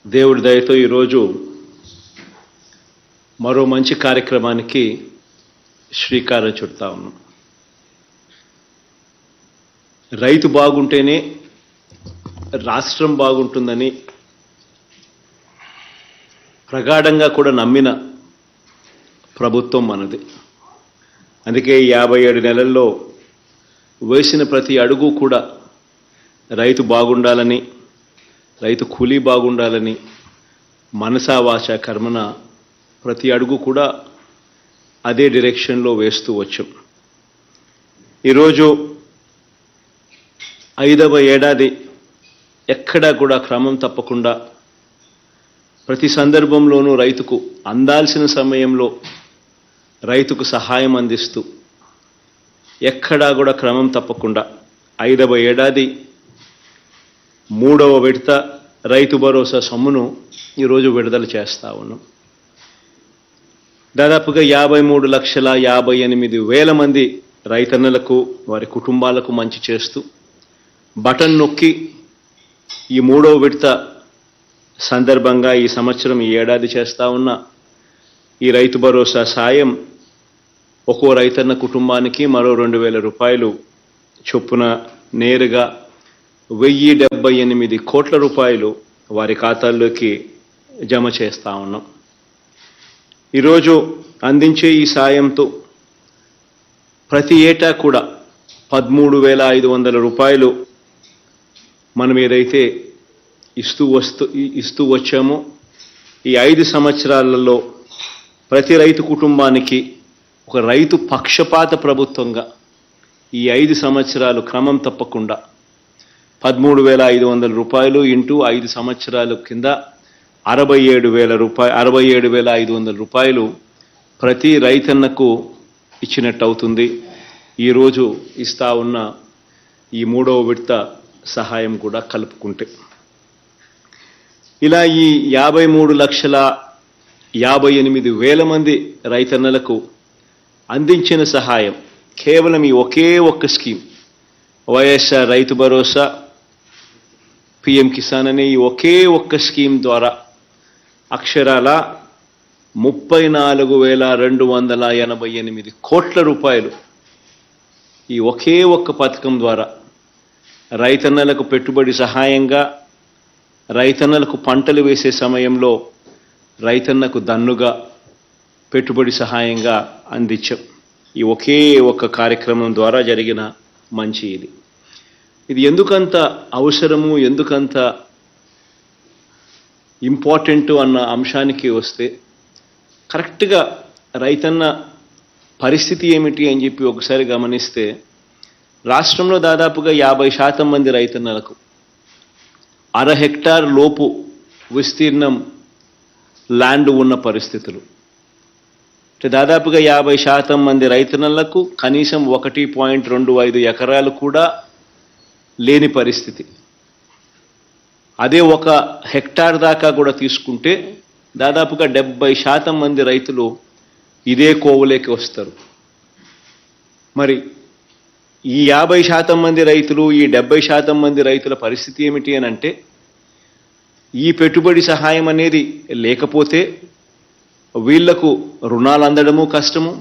దేవుడి దయతో ఈరోజు మరో మంచి కార్యక్రమానికి శ్రీకారం చుడతా ఉన్నాం. రైతు బాగుంటేనే రాష్ట్రం బాగుంటుందని ప్రగాఢంగా కూడా నమ్మిన ప్రభుత్వం మనది. అందుకే 57 నెలల్లో వేసిన ప్రతి అడుగు కూడా రైతు బాగుండాలని, రైతు కూలీ బాగుండాలని మనసా వాచ కర్మన ప్రతి అడుగు కూడా అదే డైరెక్షన్లో వేస్తూ వచ్చాం. ఈరోజు 5వ ఏడాది ఎక్కడా కూడా క్రమం తప్పకుండా ప్రతి సందర్భంలోనూ రైతుకు అందాల్సిన సమయంలో రైతుకు సహాయం అందిస్తూ ఎక్కడా కూడా క్రమం తప్పకుండా 5వ ఏడాది 3వ విడత రైతు భరోసా సొమ్మును ఈరోజు విడుదల చేస్తూ ఉన్నాం. దాదాపుగా 53,58,000 మంది రైతన్నలకు వారి కుటుంబాలకు మంచి చేస్తూ బటన్ నొక్కి ఈ 3వ విడత సందర్భంగా ఈ సంవత్సరం ఈ ఏడాది చేస్తూ ఉన్న ఈ రైతు భరోసా సాయం ఒక్కో రైతన్న కుటుంబానికి మరో 2,000 రూపాయలు చొప్పున నేరుగా 1,078 కోట్ల రూపాయలు వారి ఖాతాల్లోకి జమ చేస్తూ ఉన్నాం. ఈరోజు అందించే ఈ సాయంతో ప్రతి ఏటా కూడా 13,500 రూపాయలు మనం ఏదైతే ఇస్తూ వచ్చామో ఈ 5 సంవత్సరాలలో ప్రతి రైతు కుటుంబానికి ఒక రైతు పక్షపాత ప్రభుత్వంగా ఈ 5 సంవత్సరాలు క్రమం తప్పకుండా 13,500 రూపాయలు ఇంటూ 5 సంవత్సరాల కింద 67,500 రూపాయలు ప్రతి రైతన్నకు ఇచ్చినట్టు అవుతుంది. ఈరోజు ఇస్తా ఉన్న ఈ 3వ విడత సహాయం కూడా కలుపుకుంటే ఇలా ఈ 53,58,000 మంది రైతన్నలకు అందించిన సహాయం కేవలం ఈ ఒకే ఒక్క స్కీమ్ వైఎస్ఆర్ రైతు భరోసా పిఎం కిసాన్ అనే ఈ ఒకే ఒక్క స్కీమ్ ద్వారా అక్షరాల 34,288 కోట్ల రూపాయలు ఈ ఒకే ఒక్క పథకం ద్వారా రైతన్నలకు పెట్టుబడి సహాయంగా, రైతన్నలకు పంటలు వేసే సమయంలో రైతన్నకు దన్నుగా పెట్టుబడి సహాయంగా అందించాం. ఈ ఒకే ఒక్క కార్యక్రమం ద్వారా జరిగిన మంచి ఇది ఎందుకంత అవసరము, ఎందుకంత ఇంపార్టెంట్ అన్న అంశానికి వస్తే కరెక్ట్గా రైతన్న పరిస్థితి ఏమిటి అని చెప్పి ఒకసారి గమనిస్తే రాష్ట్రంలో దాదాపుగా 50% మంది రైతన్నలకు 1/2 హెక్టార్ లోపు విస్తీర్ణం ల్యాండ్ ఉన్న పరిస్థితులు. దాదాపుగా 50% మంది రైతన్నలకు కనీసం 1.25 ఎకరాలు కూడా లేని పరిస్థితి. అదే 1 హెక్టార్ దాకా కూడా తీసుకుంటే దాదాపుగా 70% మంది రైతులు ఇదే కోవలోకి వస్తారు. మరి ఈ 50% మంది రైతులు, ఈ 70% మంది రైతుల పరిస్థితి ఏమిటి అని అంటే ఈ పెట్టుబడి సహాయం అనేది లేకపోతే వీళ్లకు రుణాలు అందడము కష్టము,